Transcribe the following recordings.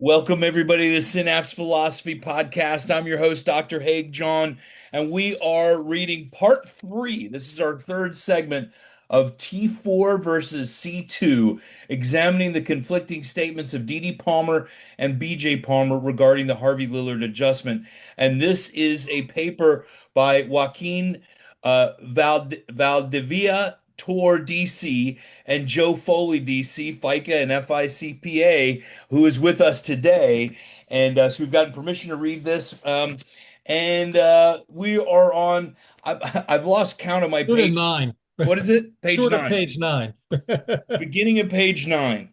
Welcome, everybody, to the Synapse Philosophy Podcast. I'm your host, Dr. Haig John, and we are reading part three. This is our third segment of T4 versus C2, examining the conflicting statements of D.D. Palmer and B.J. Palmer regarding the Harvey Lillard adjustment. And this is a paper by Joaquin Valdivia Tor, DC, and Joe FOLEY, DC, FICA and FICPA, who is with us today. And so we've gotten permission to read this. And we are on, I've lost count of my Shoot at page. nine. What is it? Page Short of nine. page nine. Beginning of page nine.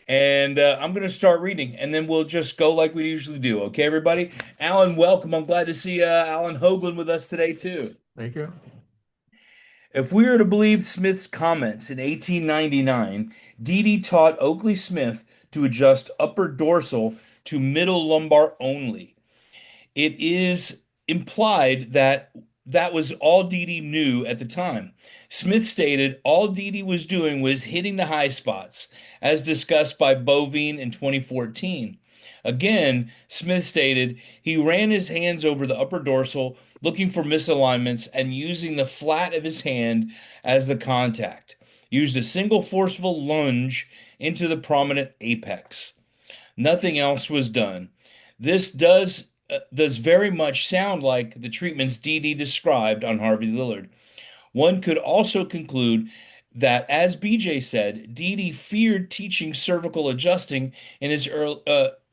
And I'm going to start reading, and then we'll just go like we usually do. Okay, everybody? Alan, welcome. I'm glad to see Alan Hoagland with us today, too. Thank you. If we are to believe Smith's comments in 1899, Dede taught Oakley Smith to adjust upper dorsal to middle lumbar only. It is implied that that was all Dede knew at the time. Smith stated all Dede was doing was hitting the high spots, as discussed by Bovine in 2014. Again, Smith stated he ran his hands over the upper dorsal, looking for misalignments and using the flat of his hand as the contact. Used a single forceful lunge into the prominent apex. Nothing else was done. This does very much sound like the treatments DD described on Harvey Lillard. One could also conclude that, as BJ said, DD feared teaching cervical adjusting in his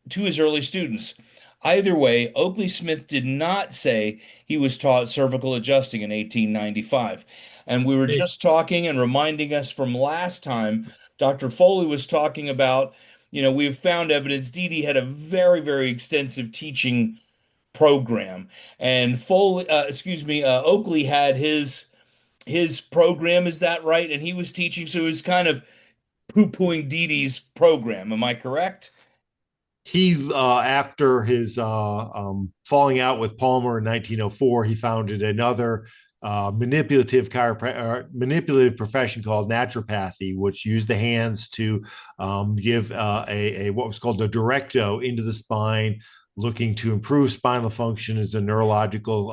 to his early students. Either way, Oakley Smith did not say he was taught cervical adjusting in 1895. And we were Hey, just talking and reminding us from last time, Dr. FOLEY was talking about, we have found evidence DD had a very, very extensive teaching program. And Oakley had his program, is that right? And he was teaching, so he was kind of poo-pooing Didi's program. Am I correct? After his falling out with Palmer in 1904, he founded another manipulative profession called naturopathy, which used the hands to give a what was called a directo into the spine, looking to improve spinal function as a neurological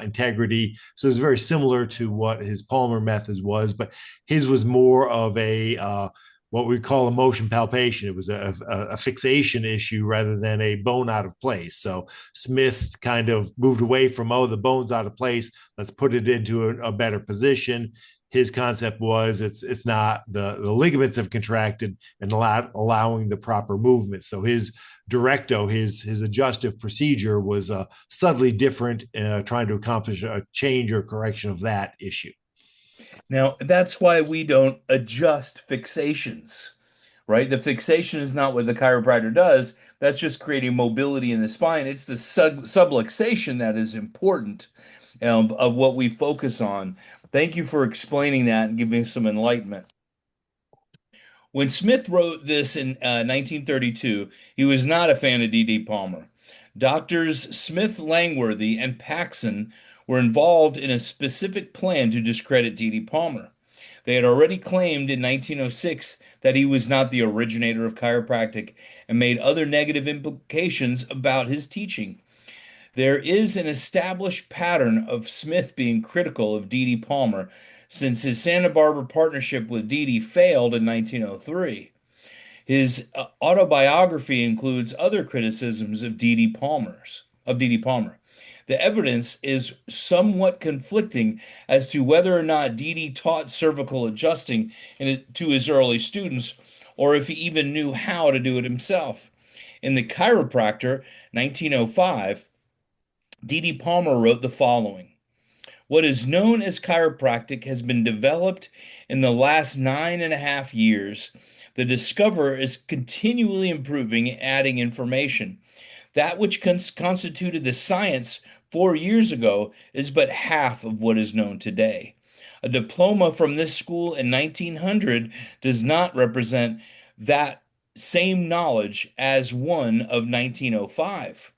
integrity. So it's very similar to what his Palmer methods was, but his was more of a what we call a motion palpation. It was a fixation issue rather than a bone out of place. So Smith kind of moved away from, oh, the bone's out of place, let's put it into a better position. His concept was it's not the ligaments have contracted and allowing the proper movement. So his directo, his adjustive procedure was subtly different, trying to accomplish a change or correction of that issue. Now, that's why we don't adjust fixations, right? The fixation is not what the chiropractor does. That's just creating mobility in the spine. It's the subluxation that is important, of what we focus on. Thank you for explaining that and giving some enlightenment. When Smith wrote this in 1932, he was not a fan of D.D. Palmer. Doctors Smith, Langworthy, and Paxson were involved in a specific plan to discredit D.D. Palmer. They had already claimed in 1906 that he was not the originator of chiropractic and made other negative implications about his teaching. There is an established pattern of Smith being critical of D.D. Palmer since his Santa Barbara partnership with D.D. failed in 1903. His autobiography includes other criticisms of D.D. Palmer. The evidence is somewhat conflicting as to whether or not D.D. taught cervical adjusting to his early students, or if he even knew how to do it himself. In The Chiropractor, 1905, D.D. Palmer wrote the following: what is known as chiropractic has been developed in the last 9.5 years. The discoverer is continually improving and adding information. That which constituted the science 4 years ago is but half of what is known today. A diploma from this school in 1900 does not represent that same knowledge as one of 1905.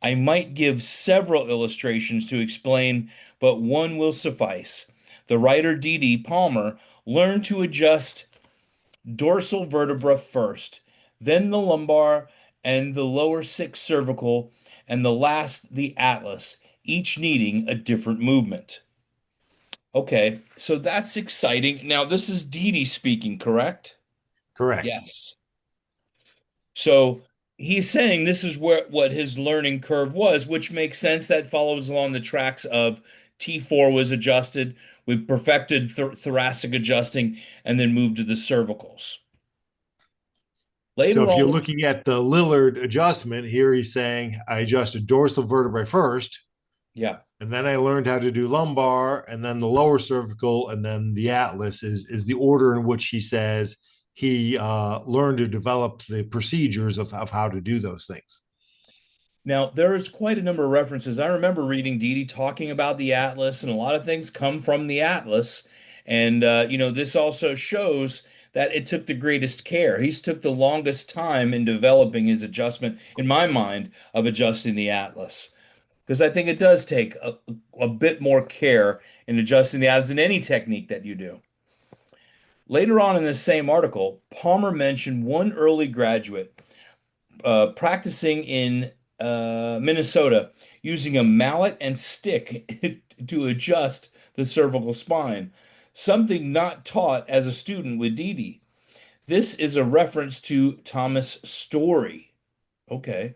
I might give several illustrations to explain, but one will suffice. The writer D.D. Palmer learned to adjust dorsal vertebra first, then the lumbar, and the lower six cervical, and the last the atlas, each needing a different movement. Okay, so that's exciting. Now, this is Didi speaking, correct? Correct. Yes. So he's saying this is where what his learning curve was, which makes sense. That follows along the tracks of T4 was adjusted, we perfected thoracic adjusting, and then moved to the cervicals. So Later if you're on, looking at the Lillard adjustment, here he's saying I adjusted dorsal vertebrae first, yeah. and then I learned how to do lumbar, and then the lower cervical, and then the atlas is the order in which he says he learned to develop the procedures of how to do those things. Now, there is quite a number of references. I remember reading Didi talking about the Atlas, and a lot of things come from the Atlas. And, this also shows that it took the greatest care. He's took the longest time in developing his adjustment, in my mind, of adjusting the Atlas. Because I think it does take a bit more care in adjusting the Atlas than any technique that you do. Later on in this same article, Palmer mentioned one early graduate practicing in Minnesota using a mallet and stick to adjust the cervical spine, something not taught as a student with Didi. This is a reference to Thomas Story. Okay.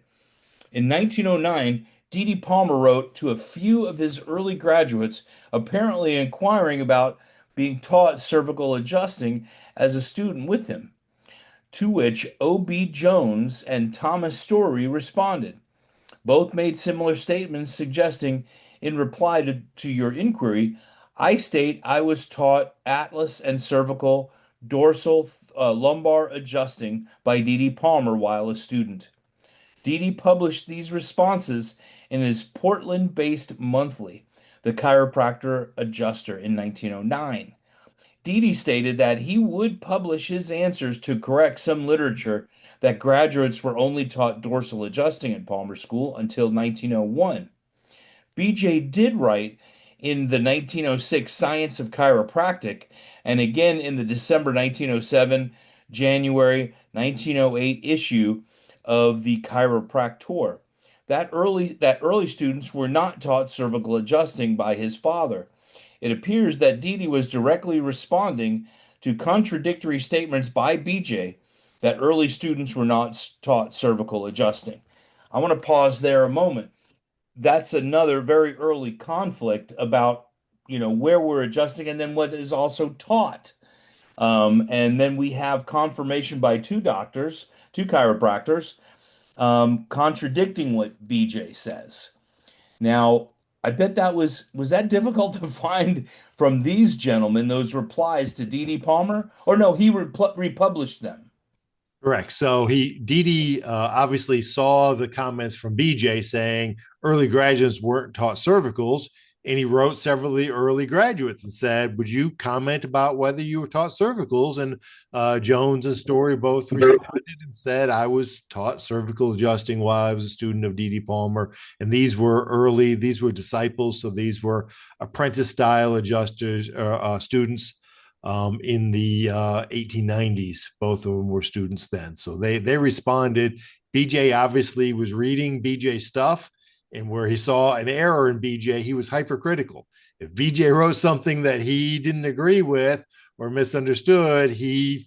In 1909, Didi Palmer wrote to a few of his early graduates, apparently inquiring about being taught cervical adjusting as a student with him, to which O.B. Jones and Thomas Story responded. Both made similar statements suggesting, in reply to your inquiry, I state I was taught atlas and cervical, dorsal, lumbar adjusting by D.D. Palmer while a student. D.D. published these responses in his Portland-based monthly, The Chiropractor Adjuster, in 1909. Didi stated that he would publish his answers to correct some literature that graduates were only taught dorsal adjusting at Palmer School until 1901. BJ did write in the 1906 Science of Chiropractic and again in the December 1907, January 1908 issue of the Chiropractor. That early students were not taught cervical adjusting by his father. It appears that Didi was directly responding to contradictory statements by BJ that early students were not taught cervical adjusting. I want to pause there a moment. That's another very early conflict about, where we're adjusting and then what is also taught. And then we have confirmation by two doctors, two chiropractors, contradicting what BJ says. Now, I bet that was that difficult to find from these gentlemen, those replies to D.D. Palmer? Or no, he republished them. Correct. So Didi obviously saw the comments from BJ saying early graduates weren't taught cervicals, and he wrote several of the early graduates and said, "Would you comment about whether you were taught cervicals?" And Jones and Story both responded and said, "I was taught cervical adjusting while I was a student of Didi Palmer, and these were early; these were disciples, so these were apprentice style adjusters students." In the 1890s. Both of them were students then. So they responded. BJ obviously was reading BJ stuff, and where he saw an error in BJ, he was hypercritical. If BJ wrote something that he didn't agree with or misunderstood, he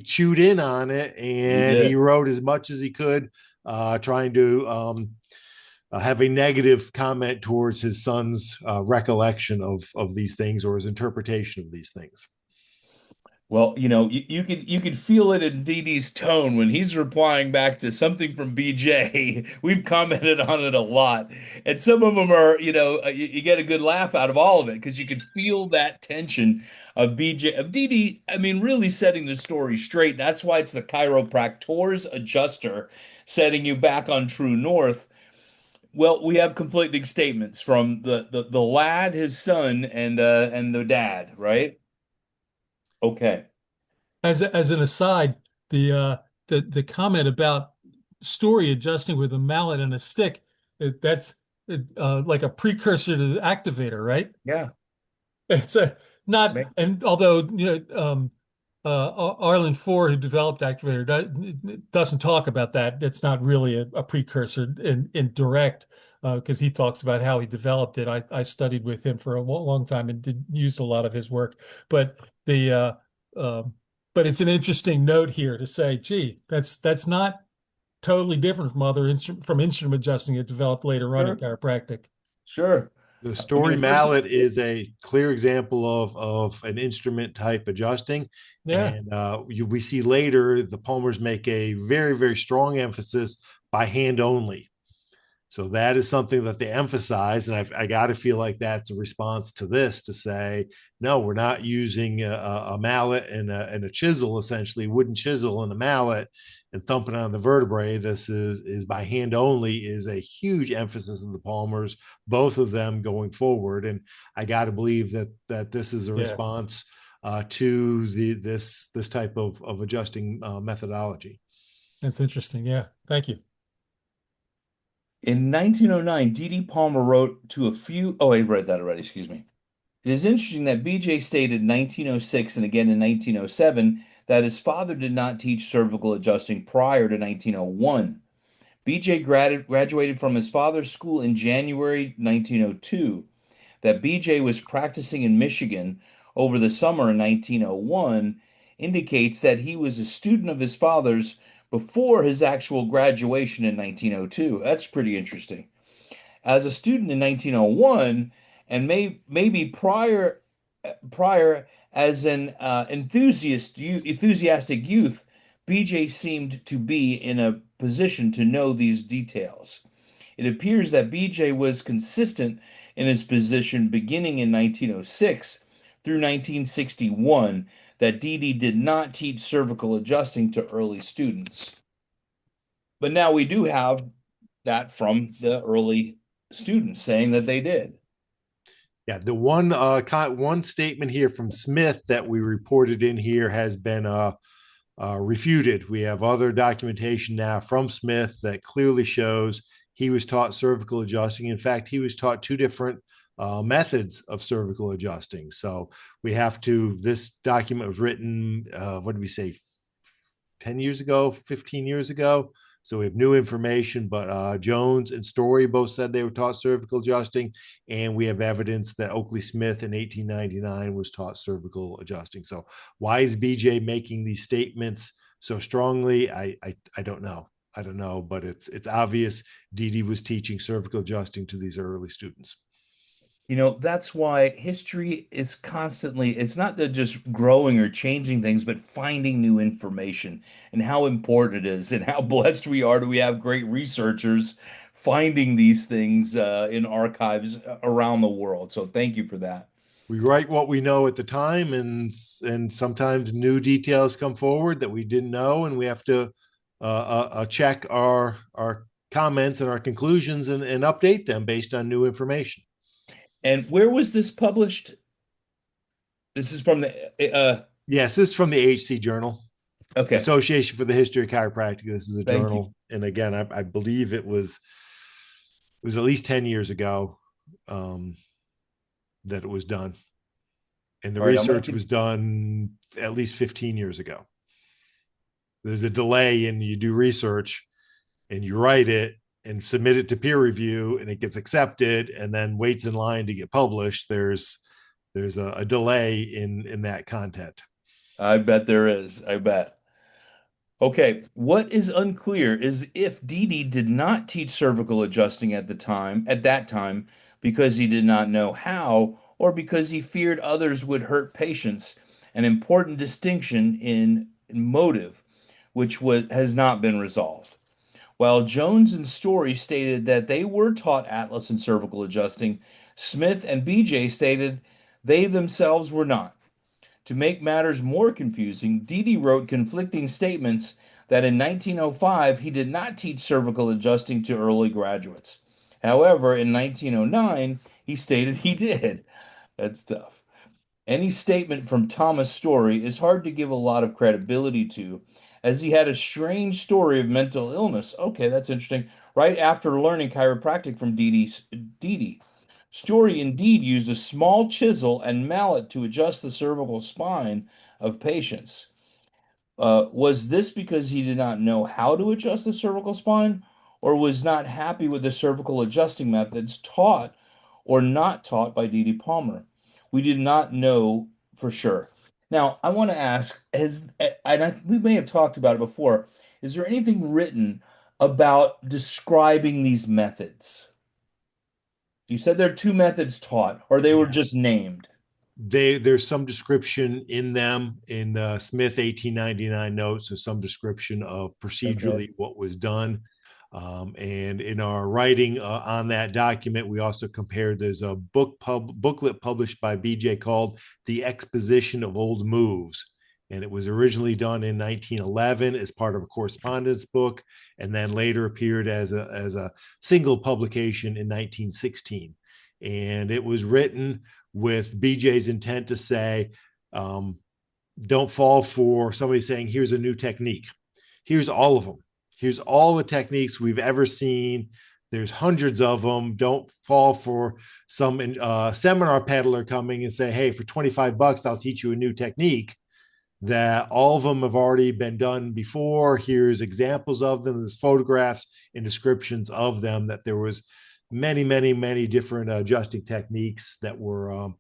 chewed in on it He and he did. wrote as much as he could, trying to have a negative comment towards his son's recollection of these things or his interpretation of these things. Well, you could feel it in DD's tone when he's replying back to something from BJ. We've commented on it a lot, and some of them are, you get a good laugh out of all of it because you could feel that tension of BJ of DD. I mean, really setting the story straight. That's why it's the chiropractor's adjuster setting you back on true north. Well, we have conflicting statements from the lad, his son, and the dad, right? Okay. As an aside, the comment about Story adjusting with a mallet and a stick, that's like a precursor to the activator, right? Yeah. It's a not, and although Arlen Ford, who developed activator, doesn't talk about that. It's not really a precursor in direct, because he talks about how he developed it. I studied with him for a long time and did use a lot of his work. But the but it's an interesting note here to say, gee, that's not totally different from from instrument adjusting it developed later on in Sure, chiropractic. sure. The I story mean, first, mallet is a clear example of an instrument type adjusting. Yeah, And we see later the Palmers make a very, very strong emphasis by hand only. So that is something that they emphasize, and I got to feel like that's a response to this to say, no, we're not using a mallet and a chisel, essentially wooden chisel and a mallet, and thumping on the vertebrae. This is by hand only is a huge emphasis in the Palmers, both of them going forward, and I got to believe that this is a yeah, response to this type of adjusting methodology. that's interesting. Yeah, thank you. in 1909, D.D. Palmer wrote to a few. Oh, I read that already. Excuse me. It is interesting that B.J. stated in 1906 and again in 1907 that his father did not teach cervical adjusting prior to 1901. B.J. graduated from his father's school in January 1902. That B.J. was practicing in Michigan over the summer in 1901 indicates that he was a student of his father's before his actual graduation in 1902. That's pretty interesting. As a student in 1901, and maybe prior as an enthusiastic youth, BJ seemed to be in a position to know these details. It appears that BJ was consistent in his position beginning in 1906 through 1961 that DD did not teach cervical adjusting to early students. But now we do have that from the early students saying that they did. Yeah, the one statement here from Smith that we reported in here has been refuted. We have other documentation now from Smith that clearly shows he was taught cervical adjusting. In fact, he was taught two different methods of cervical adjusting. So we have to. This document was written. What did we say? 10 years ago, 15 years ago. So we have new information, but Jones and Story both said they were taught cervical adjusting, and we have evidence that Oakley Smith in 1899 was taught cervical adjusting. So why is BJ making these statements so strongly? I don't know. I don't know, but it's obvious Didi was teaching cervical adjusting to these early students. That's why history is constantly, it's not that just growing or changing things, but finding new information and how important it is and how blessed we are. Do we have great researchers finding these things in archives around the world? So thank you for that. We write what we know at the time, and sometimes new details come forward that we didn't know, and we have to check our comments and our conclusions and update them based on new information. And where was this published? This is from the, Yes, this is from the HC Journal, okay, Association for the History of Chiropractic. This is a thank you. journal, and again, I believe it was at least 10 years ago that it was done, and the All right, I'm research gonna, was done at least 15 years ago. There's a delay in you do research and you write it and submit it to peer review and it gets accepted and then waits in line to get published. There's a delay in that content. I bet there is. I bet. Okay, what is unclear is if Didi did not teach cervical adjusting at that time, because he did not know how, or because he feared others would hurt patients, an important distinction in motive, which has not been resolved. While Jones and Story stated that they were taught Atlas and cervical adjusting, Smith and BJ stated they themselves were not. To make matters more confusing, Didi wrote conflicting statements that in 1905 he did not teach cervical adjusting to early graduates. However, in 1909 he stated he did. That's tough. Any statement from Thomas Story is hard to give a lot of credibility to, as he had a strange story of mental illness. Okay, that's interesting. Right after learning chiropractic from Didi. Story indeed used a small chisel and mallet to adjust the cervical spine of patients. Was this because he did not know how to adjust the cervical spine, or was not happy with the cervical adjusting methods taught or not taught by D.D. Palmer? We did not know for sure. Now, I want to ask, we may have talked about it before, is there anything written about describing these methods? You said there are two methods taught, or they were Yeah. just named. There's some description in them in the Smith 1899 notes. There's some description of Okay. procedurally what was done. And in our writing on that document, we also compared. There's a booklet published by BJ called "The Exposition of Old Moves," and it was originally done in 1911 as part of a correspondence book, and then later appeared as a single publication in 1916. And it was written with BJ's intent to say, um, don't fall for somebody saying, here's a new technique. Here's all of them. Here's all the techniques we've ever seen. There's hundreds of them. Don't fall for some seminar peddler coming and say, hey, for 25 bucks, I'll teach you a new technique. That all of them have already been done before. Here's examples of them. There's photographs and descriptions of them, that there was many different adjusting techniques that were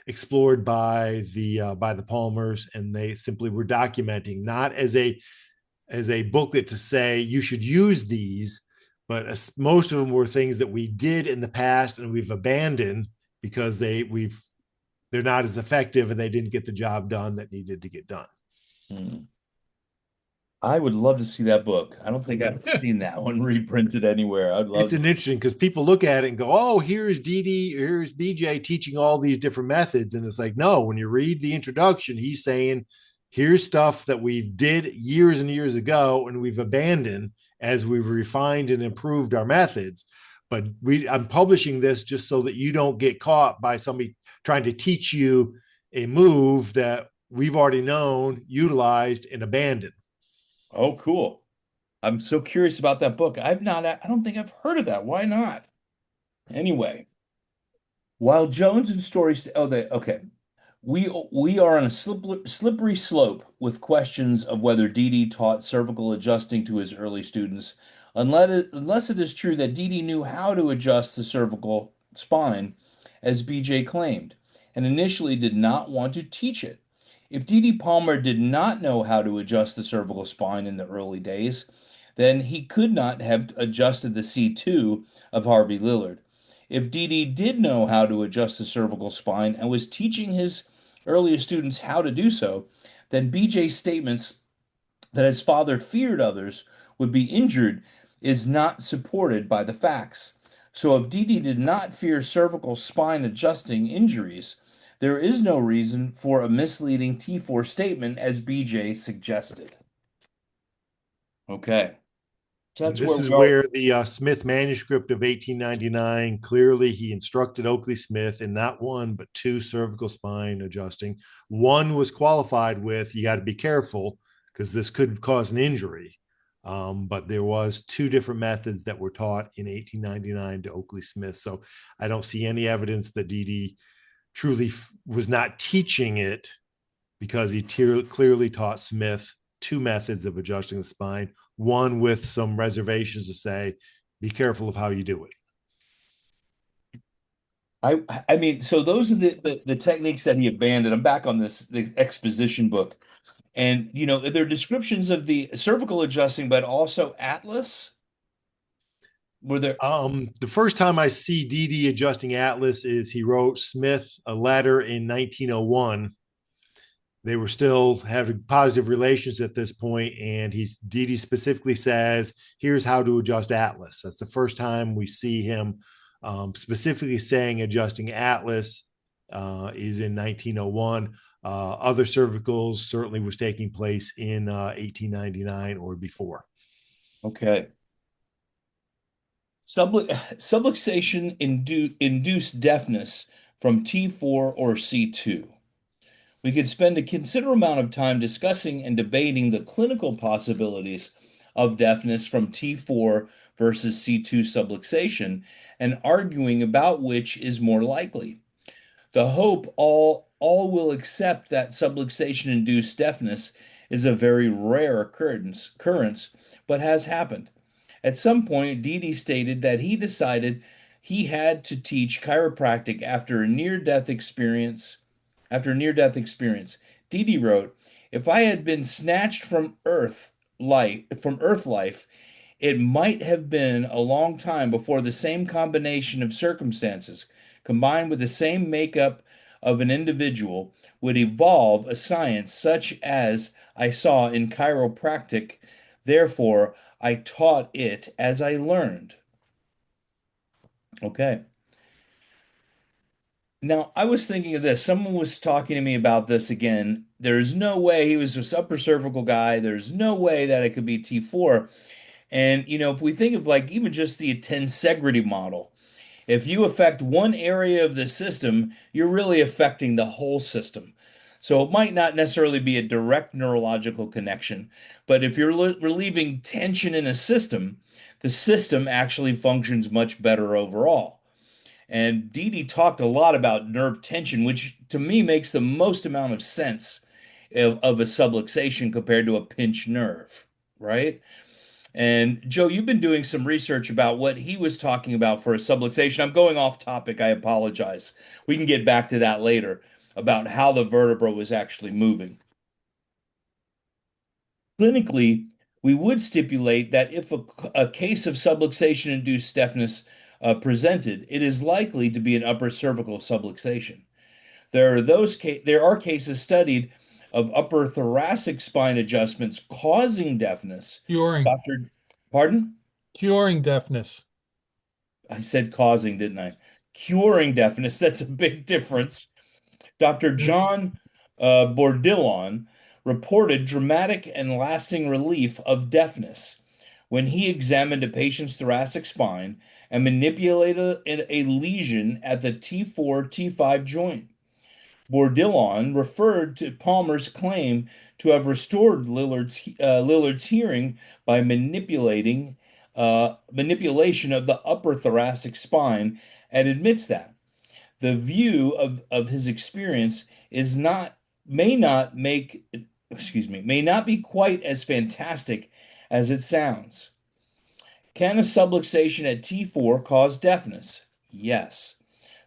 explored by the Palmers, and they simply were documenting, not as a booklet to say you should use these, but most of them were things that we did in the past and we've abandoned because they're not as effective and they didn't get the job done that needed to get done. Hmm. I would love to see that book. I don't think I've seen that one reprinted anywhere. I'd It's love an to. interesting because people look at it and go, "Oh, here's DD, here's BJ teaching all these different methods," and it's like, no. When you read the introduction, he's saying, "Here's stuff that we did years and years ago, and we've abandoned as we've refined and improved our methods." But I'm publishing this just so that you don't get caught by somebody trying to teach you a move that we've already known, utilized, and abandoned. Oh, cool. I'm so curious about that book. I don't think I've heard of that. Why not? Anyway, while Jones and Story, okay. We are on a slippery slope with questions of whether Dede taught cervical adjusting to his early students, unless it is true that Dede knew how to adjust the cervical spine, as BJ claimed, and initially did not want to teach it. If Dede Palmer did not know how to adjust the cervical spine in the early days, then he could not have adjusted the C2 of Harvey Lillard. If Dede did know how to adjust the cervical spine and was teaching his earlier students how to do so, then BJ's statements that his father feared others would be injured is not supported by the facts. So if Dede did not fear cervical spine adjusting injuries, there is no reason for a misleading T4 statement as BJ suggested. Okay, so And that's where this we is are. where the Smith manuscript of 1899 clearly he instructed Oakley Smith in not one but two cervical spine adjusting. One was qualified with, you got to be careful because this could cause an injury. But there was two different methods that were taught in 1899 to Oakley Smith. So I don't see any evidence that Dede truly was not teaching it, because he clearly taught Smith two methods of adjusting the spine, one with some reservations to say, be careful of how you do it. I mean, so those are the techniques that he abandoned. I'm back on the exposition book. And there are descriptions of the cervical adjusting, but also Atlas. Were there? The first time I see Dede adjusting Atlas is he wrote Smith a letter in 1901. They were still having positive relations at this point, and Dede specifically says, "Here's how to adjust Atlas." That's the first time we see him specifically saying adjusting Atlas is in 1901. Other cervicals certainly was taking place in 1899 or before. Okay. Subluxation induced deafness from T4 or C2. We could spend a considerable amount of time discussing and debating the clinical possibilities of deafness from T4 versus C2 subluxation and arguing about which is more likely. The hope all will accept that subluxation induced deafness is a very rare occurrence, but has happened. At some point, Didi stated that he decided he had to teach chiropractic after a near-death experience. After a near-death experience, Didi wrote, "If I had been snatched from earth life, it might have been a long time before the same combination of circumstances, combined with the same makeup of an individual, would evolve a science such as I saw in chiropractic. Therefore, I taught it as I learned." Okay. Now, I was thinking of this. Someone was talking to me about this again. There's no way he was this upper cervical guy. There's no way that it could be T4. And, if we think of like even just the tensegrity model, if you affect one area of the system, you're really affecting the whole system. So it might not necessarily be a direct neurological connection, but if you're relieving tension in a system, the system actually functions much better overall. And Didi talked a lot about nerve tension, which to me makes the most amount of sense of a subluxation compared to a pinched nerve, right? And Joe, you've been doing some research about what he was talking about for a subluxation. I'm going off topic. I apologize. We can get back to that later about how the vertebra was actually moving. Clinically, we would stipulate that if a case of subluxation-induced deafness presented, it is likely to be an upper cervical subluxation. There are cases studied of upper thoracic spine adjustments causing deafness. Curing, Dr. Pardon? curing deafness. I said causing, didn't I? Curing deafness, that's a big difference. Dr. John Bordillon reported dramatic and lasting relief of deafness when he examined a patient's thoracic spine and manipulated a lesion at the T4 T5 joint. Bourdillon referred to Palmer's claim to have restored Lillard's hearing by manipulation of the upper thoracic spine, and admits that the view of his experience is not may not make may not be quite as fantastic as it sounds. Can a subluxation at T4 cause deafness? Yes,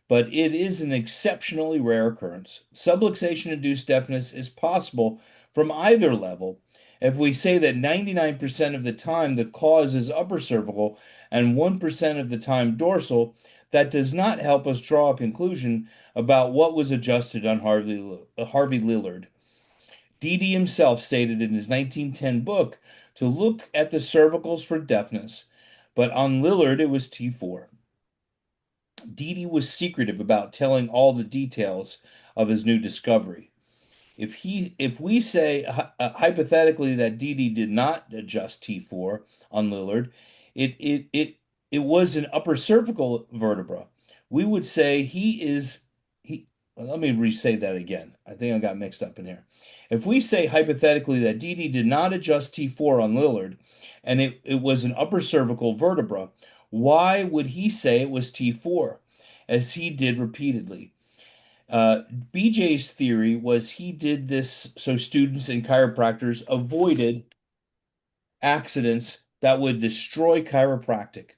but it is an exceptionally rare occurrence. Subluxation-induced deafness is possible from either level. If we say that 99% of the time the cause is upper cervical and 1% of the time dorsal, that does not help us draw a conclusion about what was adjusted on Harvey Lillard. Dede himself stated in his 1910 book to look at the cervicals for deafness, but on Lillard it was T4. Dede was secretive about telling all the details of his new discovery. If we say hypothetically that Dede did not adjust T4 on Lillard, it was an upper cervical vertebra. We would say he. Well, let me re-say that again. I think I got mixed up in here. If we say hypothetically that Dede did not adjust T4 on Lillard, and it was an upper cervical vertebra, why would he say it was T4, as he did repeatedly? BJ's theory was he did this so students and chiropractors avoided accidents that would destroy chiropractic.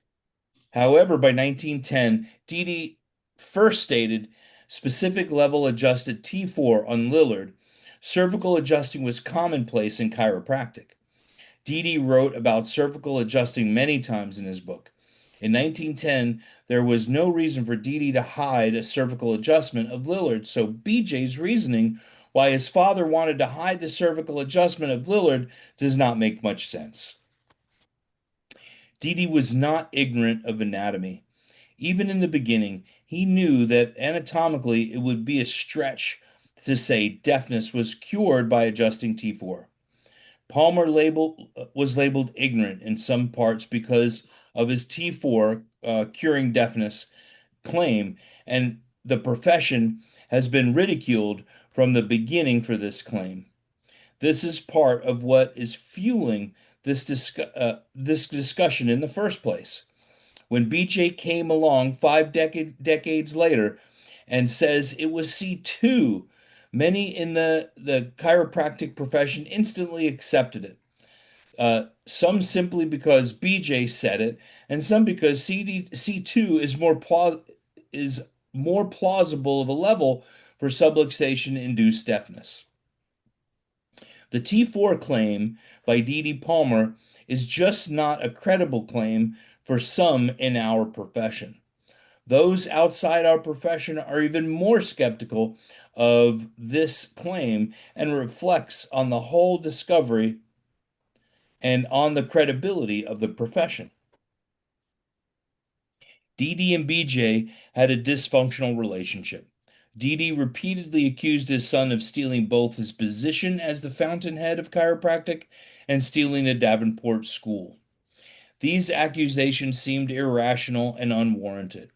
However, by 1910, Dede first stated specific level adjusted T4 on Lillard. Cervical adjusting was commonplace in chiropractic. Dede wrote about cervical adjusting many times in his book. In 1910, there was no reason for Dede to hide a cervical adjustment of Lillard, so BJ's reasoning why his father wanted to hide the cervical adjustment of Lillard does not make much sense. Dede was not ignorant of anatomy. Even in the beginning, he knew that anatomically it would be a stretch to say deafness was cured by adjusting T4. Palmer was labeled ignorant in some parts because of his T4 curing deafness claim, and the profession has been ridiculed from the beginning for this claim. This is part of what is fueling this discussion in the first place. When BJ came along decades later and says it was C2 Many in the chiropractic profession instantly accepted it. Some simply because BJ said it, and some because C2 is more plausible of a level for subluxation induced deafness. The T4 claim by D.D. Palmer is just not a credible claim for some in our profession. Those outside our profession are even more skeptical of this claim and reflects on the whole discovery and on the credibility of the profession. Dee and BJ had a dysfunctional relationship. Dee repeatedly accused his son of stealing both his position as the fountainhead of chiropractic and stealing a Davenport school. These accusations seemed irrational and unwarranted.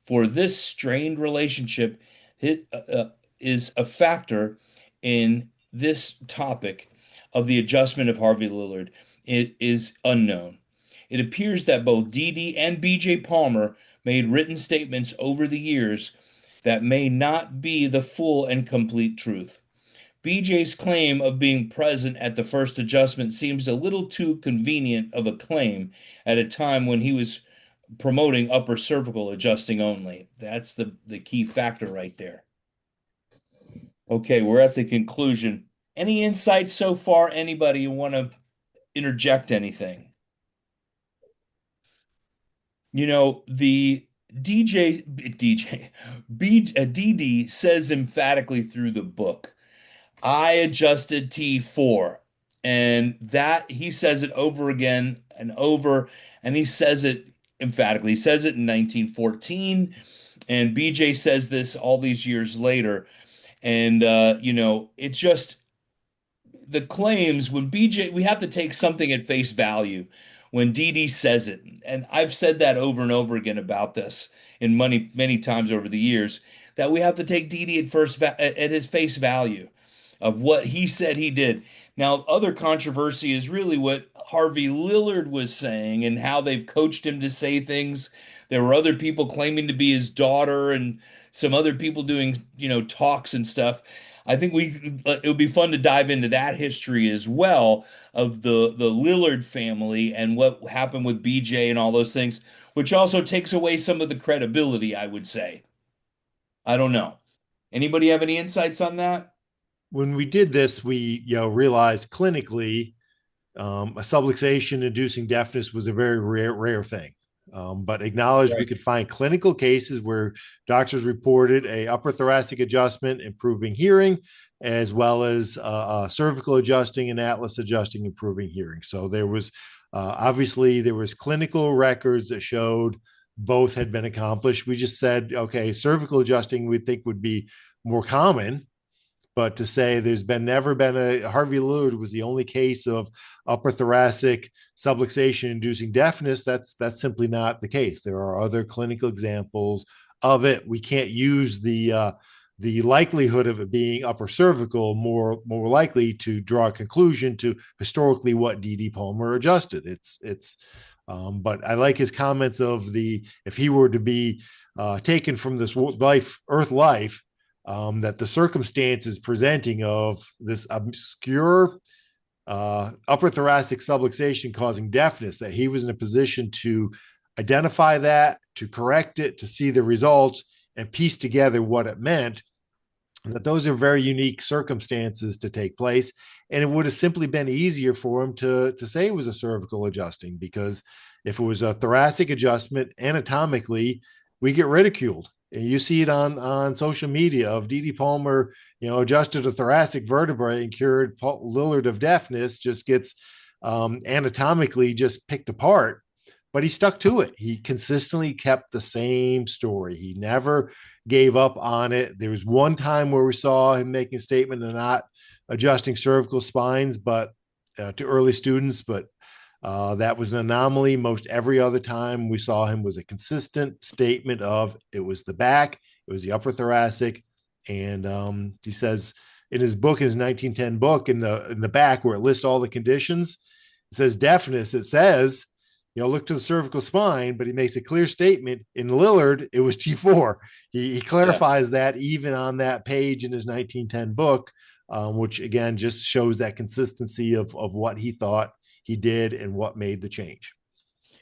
For this strained relationship is a factor in this topic of the adjustment of Harvey Lillard. It is unknown. It appears that both Dee and BJ Palmer made written statements over the years that may not be the full and complete truth. BJ's claim of being present at the first adjustment seems a little too convenient of a claim at a time when he was promoting upper cervical adjusting only. That's the key factor right there. Okay, we're at the conclusion. Any insights so far? Anybody want to interject anything? The DD says emphatically through the book, I adjusted T4. And that he says it over again and over, and he says it emphatically. He says it in 1914, and BJ says this all these years later. And it just the claims when BJ, we have to take something at face value when DD says it. And I've said that over and over again about this in many times over the years, that we have to take DD at his face value of what he said he did. Now, other controversy is really what Harvey Lillard was saying and how they've coached him to say things. There were other people claiming to be his daughter and some other people doing, talks and stuff. I think it would be fun to dive into that history as well of the Lillard family and what happened with BJ and all those things, which also takes away some of the credibility, I would say. I don't know. Anybody have any insights on that? When we did this, we realized clinically a subluxation inducing deafness was a very rare thing. But acknowledged we could find clinical cases where doctors reported a upper thoracic adjustment improving hearing, as well as cervical adjusting and atlas adjusting improving hearing. So there was obviously there was clinical records that showed both had been accomplished. We just said, okay, cervical adjusting we think would be more common, but to say never been a Harvey Lillard was the only case of upper thoracic subluxation inducing deafness, that's simply not the case. There are other clinical examples of it. We can't use the likelihood of it being upper cervical more likely to draw a conclusion to historically what D.D. Palmer adjusted. But I like his comments of if he were to be taken from this earth life, that the circumstances presenting of this obscure upper thoracic subluxation causing deafness, that he was in a position to identify that, to correct it, to see the results, and piece together what it meant, that those are very unique circumstances to take place. And it would have simply been easier for him to say it was a cervical adjusting, because if it was a thoracic adjustment, anatomically, we get ridiculed. You see it on social media of D.D. Palmer, adjusted a thoracic vertebrae and cured Lillard of deafness, just gets anatomically just picked apart. But he stuck to it. He consistently kept the same story. He never gave up on it. There was one time where we saw him making a statement of not adjusting cervical spines, but to early students, but that was an anomaly. Most every other time we saw him was a consistent statement of it was the back, it was the upper thoracic. And he says in his book, in his 1910 book, in the back where it lists all the conditions, it says deafness. It says look to the cervical spine, but he makes a clear statement in Lillard, it was T4. He Yeah. clarifies that even on that page in his 1910 book, which again just shows that consistency of what he thought he did and what made the change.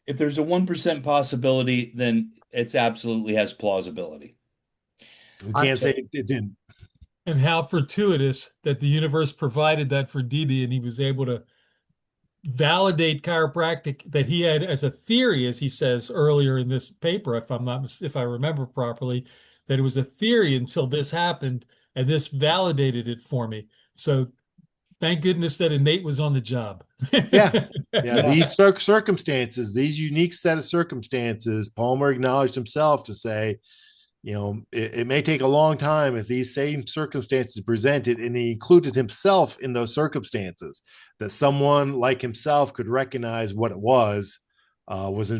If there's a 1% possibility, then it's absolutely has plausibility. We I, can't say So it didn't. and how fortuitous that the universe provided that for Didi, and he was able to validate chiropractic that he had as a theory, as he says earlier in this paper, if I remember properly, that it was a theory until this happened, and this validated it for me. So thank goodness that Innate was on the job. Yeah. Yeah. yeah, These circumstances, these unique set of circumstances, Palmer acknowledged himself to say, it may take a long time if these same circumstances presented, and he included himself in those circumstances, that someone like himself could recognize what it was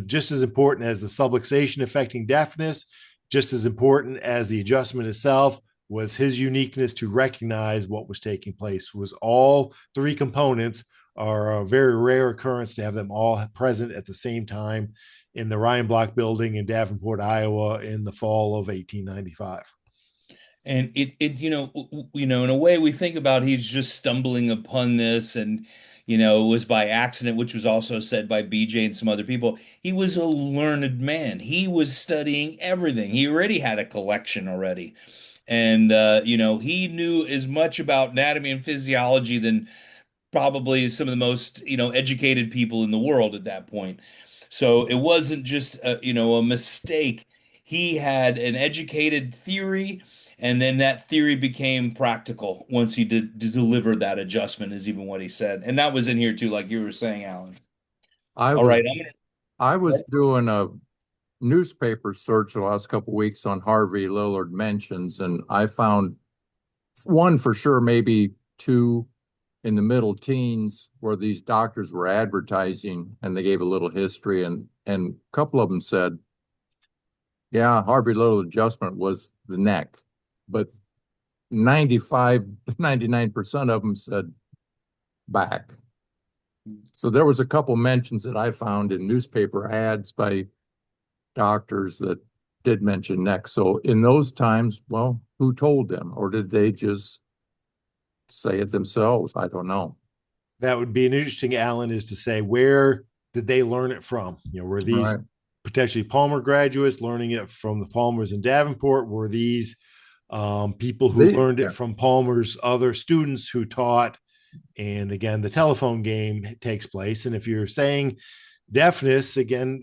just as important as the subluxation affecting deafness, just as important as the adjustment itself was his uniqueness to recognize what was taking place. Was all three components are a very rare occurrence to have them all present at the same time in the Ryan Block building in Davenport, Iowa in the fall of 1895. and in a way we think about he's just stumbling upon this, and it was by accident, which was also said by BJ and some other people. He was a learned man. He was studying everything. He already had a collection already, and he knew as much about anatomy and physiology than probably some of the most educated people in the world at that point. So it wasn't just a mistake. He had an educated theory, and then that theory became practical once he did deliver that adjustment, is even what he said. And that was in here too, like you were saying, Alan. I All was right, I gonna was doing a newspaper search the last couple of weeks on Harvey Lillard mentions, and I found one for sure, maybe two in the middle teens where these doctors were advertising, and they gave a little history, and a couple of them said, yeah, Harvey Lillard adjustment was the neck, but 95, 99% of them said back. So there was a couple mentions that I found in newspaper ads by doctors that did mention neck. So in those times, well, who told them? Or did they just say it themselves? I don't know. That would be an interesting, Alan, is to say, where did they learn it from? Were these Right. potentially Palmer graduates learning it from the Palmers in Davenport? Were these people who learned it from Palmer's other students who taught? And again, the telephone game takes place. And if you're saying deafness, again,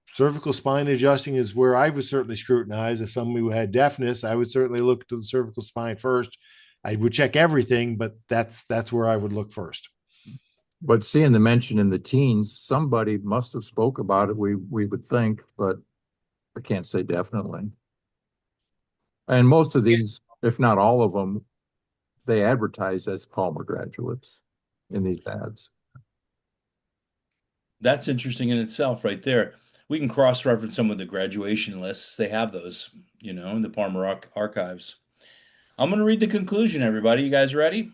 cervical spine adjusting is where I would certainly scrutinize. If somebody who had deafness, I would certainly look to the cervical spine first. I would check everything, but that's where I would look first. But seeing the mention in the teens, somebody must have spoke about it, we would think, but I can't say definitely. And most of these, if not all of them, they advertise as Palmer graduates in these ads. That's interesting in itself, right there. We can cross-reference some of the graduation lists. They have those, in the Palmer archives. I'm going to read the conclusion, everybody. You guys ready?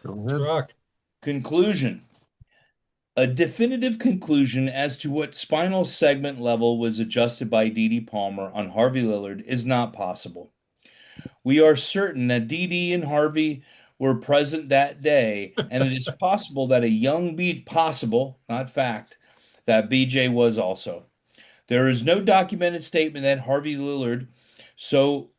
Go Let's ahead. rock. Conclusion. A definitive conclusion as to what spinal segment level was adjusted by D.D. Palmer on Harvey Lillard is not possible. We are certain that D.D. and Harvey were present that day, and it is possible that a young possible, not fact, that BJ was also. There is no documented statement that Harvey Lillard, so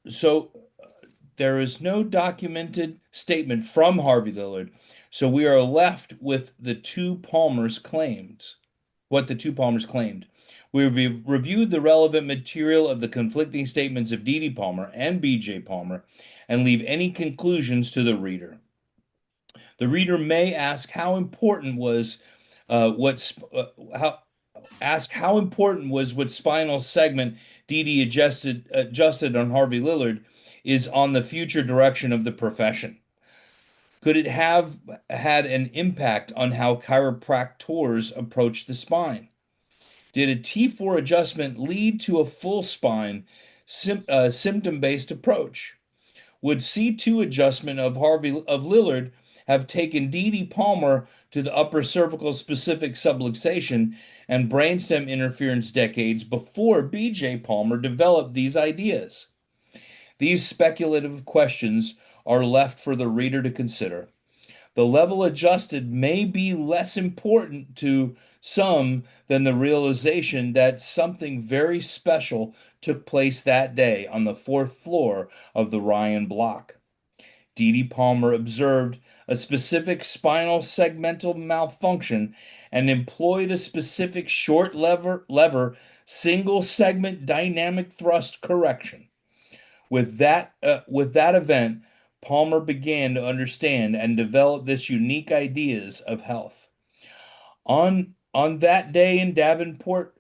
there is no documented statement from Harvey Lillard. So we are left with the two Palmers claimed, what the two Palmers claimed. We've reviewed the relevant material of the conflicting statements of D.D. Palmer and B.J. Palmer and leave any conclusions to the reader. The reader may ask how important was what spinal segment D.D. adjusted on Harvey Lillard is on the future direction of the profession. Could it have had an impact on how chiropractors approach the spine? Did a T4 adjustment lead to a full spine symptom-based approach? Would C2 adjustment of Lillard have taken D.D. Palmer to the upper cervical specific subluxation and brainstem interference decades before B.J. Palmer developed these ideas. These speculative questions are left for the reader to consider. The level adjusted may be less important to some than the realization that something very special took place that day on the fourth floor of the Ryan block. D.D. Palmer observed a specific spinal segmental malfunction and employed a specific short lever single segment dynamic thrust correction. With that event, Palmer began to understand and develop this unique ideas of health. On that day in Davenport,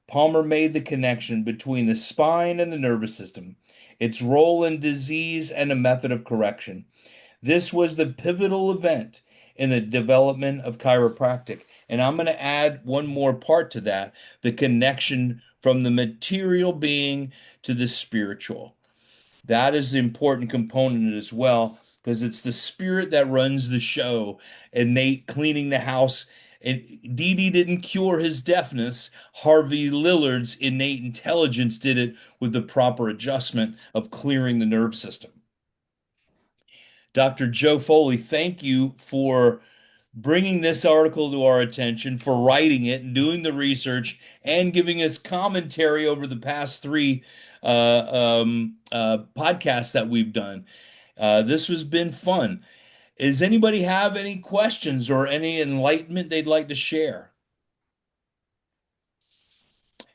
Palmer made the connection between the spine and the nervous system, its role in disease and a method of correction. This was the pivotal event in the development of chiropractic. And I'm going to add one more part to that, the connection from the material being to the spiritual. That is the important component as well, because it's the spirit that runs the show. And Nate cleaning the house. And Dee Dee didn't cure his deafness. Harvey Lillard's innate intelligence did it with the proper adjustment of clearing the nerve system. Dr. Joe Foley, thank you for bringing this article to our attention, for writing it and doing the research and giving us commentary over the past three podcasts that we've done. This has been fun. Does anybody have any questions or any enlightenment they'd like to share?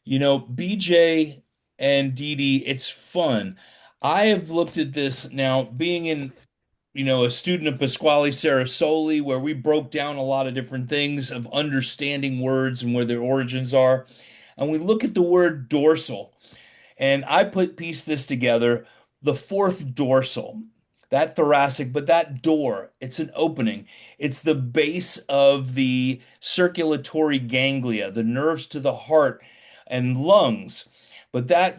BJ and Dee Dee, it's fun. I have looked at this now, being in a student of Pasquale Sarasoli, where we broke down a lot of different things of understanding words and where their origins are. And we look at the word dorsal, and I piece this together, the fourth dorsal, that thoracic, but that door, it's an opening. It's the base of the circulatory ganglia, the nerves to the heart and lungs. But that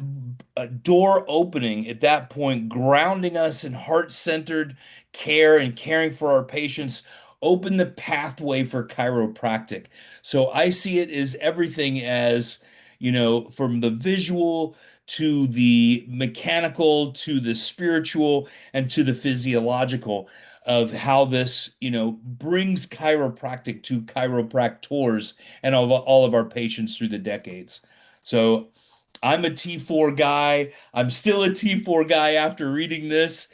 door opening at that point, grounding us in heart-centered care and caring for our patients, open the pathway for chiropractic. So I see it as everything as, from the visual to the mechanical to the spiritual and to the physiological of how this, brings chiropractic to chiropractors and all of our patients through the decades. So I'm a T4 guy. I'm still a T4 guy after reading this.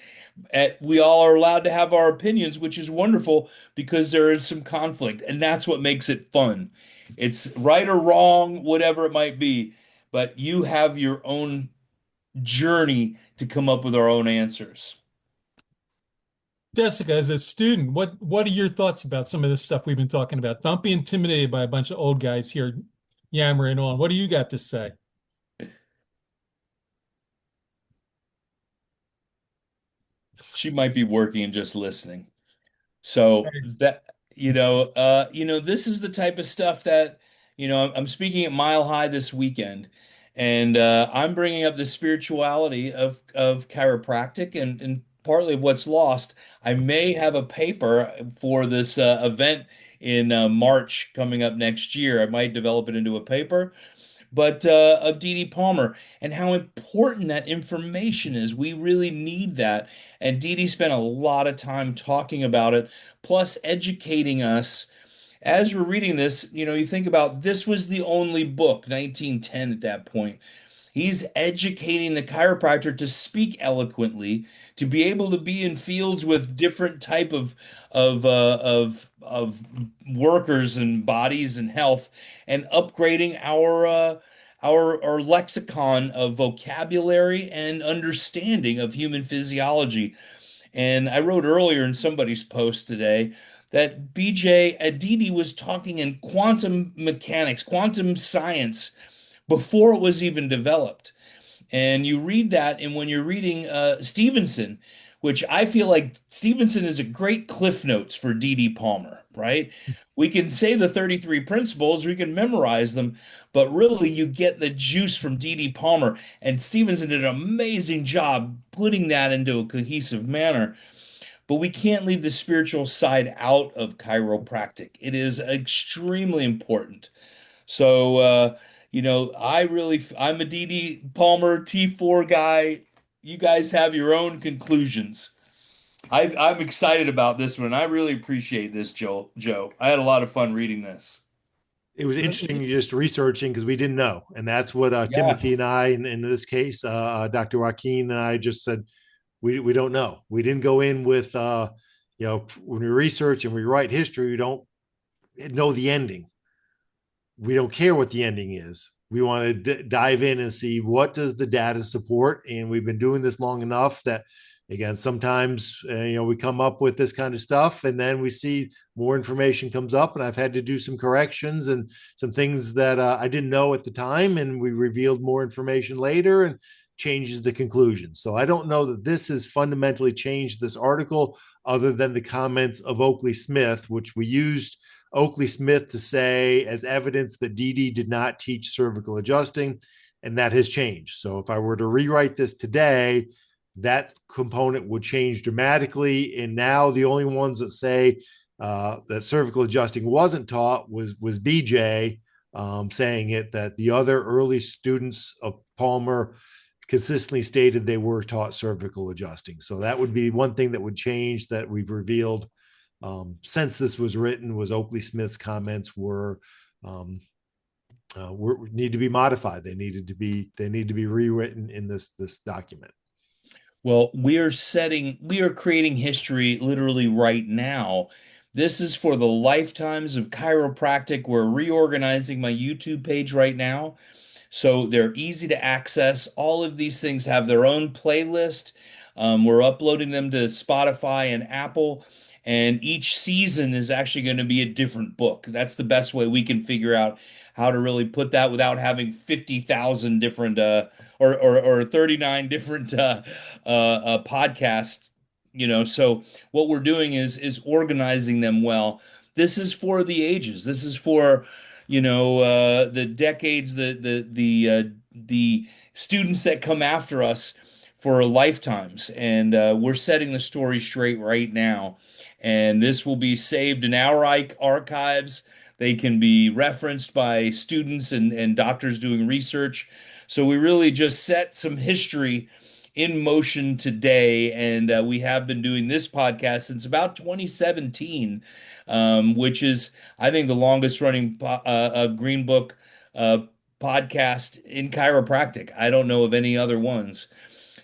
We all are allowed to have our opinions, which is wonderful because there is some conflict, and that's what makes it fun. It's right or wrong, whatever it might be, but you have your own journey to come up with our own answers. Jessica, as a student, what are your thoughts about some of this stuff we've been talking about? Don't be intimidated by a bunch of old guys here yammering on. What do you got to say? She might be working and just listening. So that this is the type of stuff that I'm speaking at Mile High this weekend, and I'm bringing up the spirituality of chiropractic and partly of what's lost. I may have a paper for this event in March coming up next year. I might develop it into a paper, but of Dee Dee Palmer and how important that information is. We really need that. And Dee Dee spent a lot of time talking about it, plus educating us. As we're reading this, you think about this was the only book, 1910 at that point. He's educating the chiropractor to speak eloquently, to be able to be in fields with different type of workers and bodies and health, and upgrading our lexicon of vocabulary and understanding of human physiology. And I wrote earlier in somebody's post today that BJ Aditi was talking in quantum mechanics, quantum science before it was even developed. And you read that, and when you're reading Stevenson, which I feel like Stevenson is a great cliff notes for D.D. Palmer, right? We can say the 33 principles, we can memorize them, but really you get the juice from D.D. Palmer. And Stevenson did an amazing job putting that into a cohesive manner. but we can't leave the spiritual side out of chiropractic. It is extremely important. So, I'm a DD Palmer T4 guy. You guys have your own conclusions. I'm excited about this one. I really appreciate this, Joe. Joe, I had a lot of fun reading this. It was interesting just researching because we didn't know. And that's what Yeah. Timothy and I, in this case, Dr. Joaquin and I just said, we don't know. We didn't go in with, when we research and we write history, we don't know the ending. We don't care what the ending is. We want to dive in and see what does the data support. And we've been doing this long enough that, again, sometimes we come up with this kind of stuff and then we see more information comes up, and I've had to do some corrections and some things that I didn't know at the time, and we revealed more information later and changes the conclusion. So I don't know that this has fundamentally changed this article, other than the comments of Oakley Smith, which we used Oakley Smith to say as evidence that DD did not teach cervical adjusting, and that has changed. So if I were to rewrite this today, that component would change dramatically. And now the only ones that say that cervical adjusting wasn't taught was BJ, saying it, that the other early students of Palmer consistently stated they were taught cervical adjusting. So that would be one thing that would change, that we've revealed since this was written, was Oakley Smith's comments were need to be modified. They need to be rewritten in this document. Well, we are creating history literally right now. This is for the lifetimes of chiropractic. We're reorganizing my YouTube page right now, so they're easy to access. All of these things have their own playlist. We're uploading them to Spotify and Apple, and each season is actually going to be a different book. That's the best way we can figure out how to really put that without having 50,000 different or 39 different podcasts. So what we're doing is organizing them well. This is for the ages. This is for the decades, the students that come after us for lifetimes, and we're setting the story straight right now. And this will be saved in our archives. They can be referenced by students and doctors doing research. So we really just set some history in motion today, and we have been doing this podcast since about 2017, which is, I think, the longest running Green Book uh, podcast in chiropractic. I don't know of any other ones.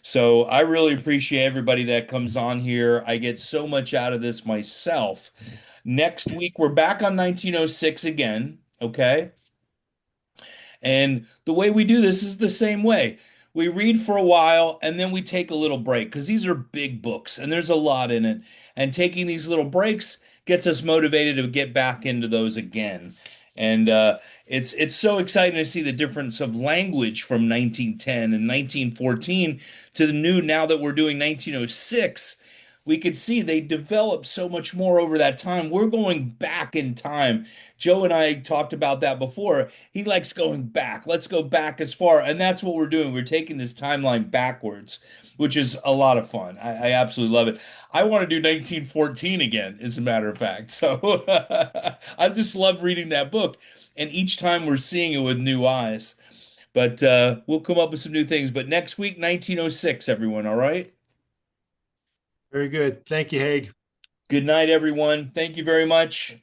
So I really appreciate everybody that comes on here. I get so much out of this myself. Next week, we're back on 1906 again. Okay. And the way we do this is the same way. We read for a while and then we take a little break, because these are big books and there's a lot in it. And taking these little breaks gets us motivated to get back into those again. And it's so exciting to see the difference of language from 1910 and 1914 to the new, now that we're doing 1906. We could see they developed so much more over that time. We're going back in time. Joe and I talked about that before. He likes going back. Let's go back as far. And that's what we're doing. We're taking this timeline backwards, which is a lot of fun. I absolutely love it. I want to do 1914 again, as a matter of fact. So I just love reading that book. And each time we're seeing it with new eyes. But we'll come up with some new things. But next week, 1906, everyone. All right. Very good. Thank you, Haig. Good night, everyone. Thank you very much.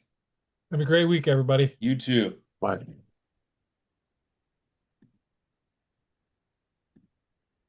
Have a great week, everybody. You too. Bye.